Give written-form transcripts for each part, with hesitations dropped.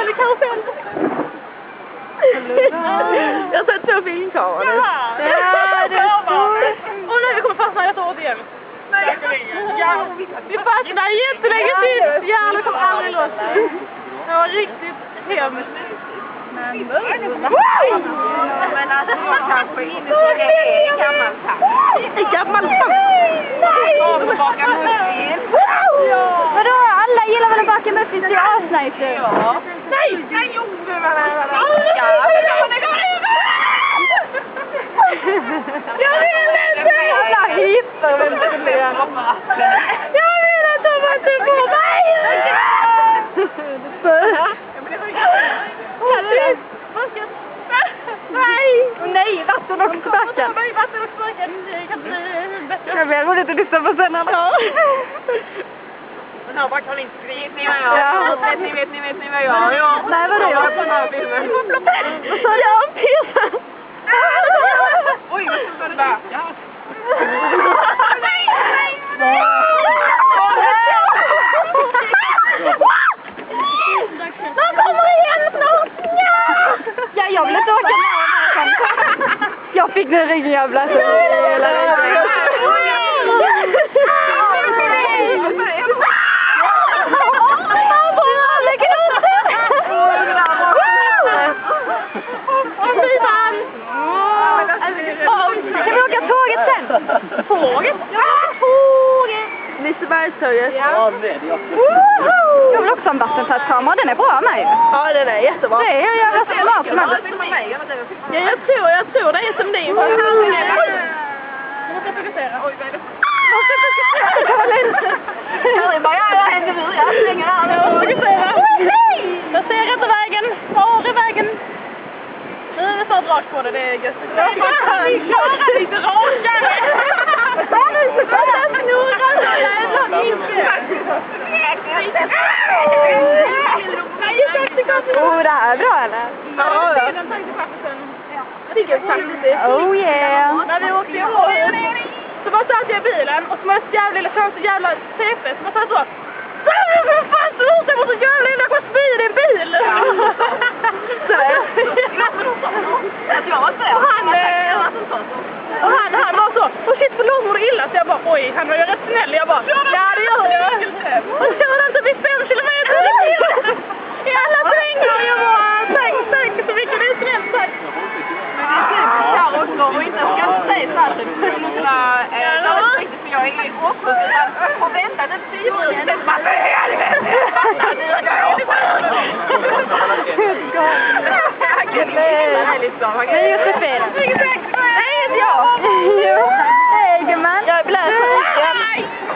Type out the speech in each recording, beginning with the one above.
eller karusell. Jag har sett 2 filmkameror nu. Ja, det är stort. Och nu kommer fastna ett år igen. Nej, ja, vi fastnar jättelänge till. Hjärnan kommer aldrig loss. Det var riktigt hemskt. Men alltså man kanske inte så det är en gammal tapp. en gammal tapp. Nej! Och baka muffins. Vadå? Alla gillar väl att baka muffins? Det är asnice. Ja. Nej! Jag gjorde vad Jag vill inte! Alla hipper väl tydligen. Jag vill att de inte får mig! Nej! Nej, vatten och sparken. Nej, vatten och sparken. Jag blir roligt att lyssna på sen. Men här bara kan inte vet ni vad jag gör? Vet ni vad jag gör? Nej, vad det gör? På den här filmen. Vad sa du? Pirsa? Oj, vad sa du där? Ja. De kommer igen snart! Ja, jag vill inte åka med. Jag fick nu ryggen jävla. Kan vi åka tåget sen? Tåget? Ja, tåget! Lisebergståget. Ja. Jag vill också ha en vattenfallskamera. Den är bra med ju. Ja, den är jättebra. Det är jävla smart som helst. Ja, jag tror det är som din. Jag måste fokusera. Oj, vad är det? Jag bara, jag hänger nu. Jag slänger här. Jag måste fokusera. Jag ser inte vägen. Var är vägen? Nu är det snart rakt på det, det är gött. Jag klarar lite rakare. Oh, det här är bra eller? Ja, det är gött faktiskt. Oh yeah. När vi åkte ihåg så bara satt jag i bilen och så var jag så jävla illa, så jävla CP, så man satt så. Vad fan så ut, jag var så jävla illa, jag kom spy i din bil. Och han var så, oh shit förlåt mår du illa, så jag bara oj, han var ju rätt snäll, jag bara ja det gör jag. Och så var det inte vid 5 kilometer i alla svängar, jag bara tack, så mycket det är snällt tack. Och inte ska säga så här typ för jag är årsfull och väntat en 10 minuter. Vad är helvete? Det är Josefin. Nej, inte jag. Jo. Hej gumman. Jag är blöt.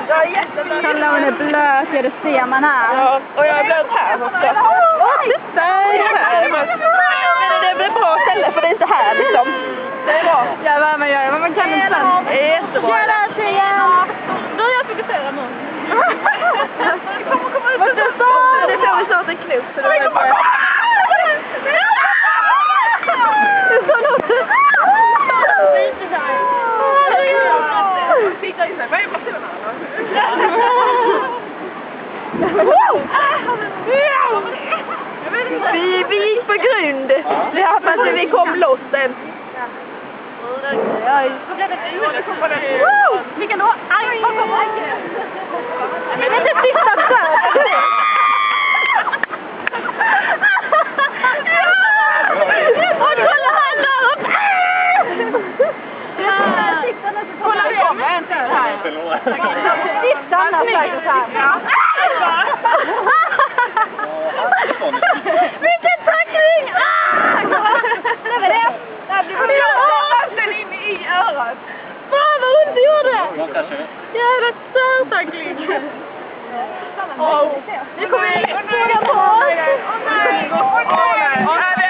Jag är jätteblöt. Kolla hon är blöt, ja det ser man här. Ja, och jag är blöt här också. Åh, titta! Men det blir bra ställe för det är så här liksom. Det är bra. Ja, vad man gör, men man kan inte sen. Det är jättebra. Tjena tjejen! Nu är jag fokuserad nu. Vad du sa? Det får vi så åt en knop. Så det är bra. Det är så något. Titta in sig. Vad är det? Vi gick på grund. Vi hoppas att vi kom loss sen. Vilken då? Aj, bakom mig. Men inte sista där. Och kolla han där uppe. Kolla vi kommer inte här. Sista annars faktiskt här. Vilken tackling! Det var det. Den in i örat. Fan vad ont det gjorde! Jävla störtackling! Vi kommer in. Fråga på oss! Åh nej! Åh nej!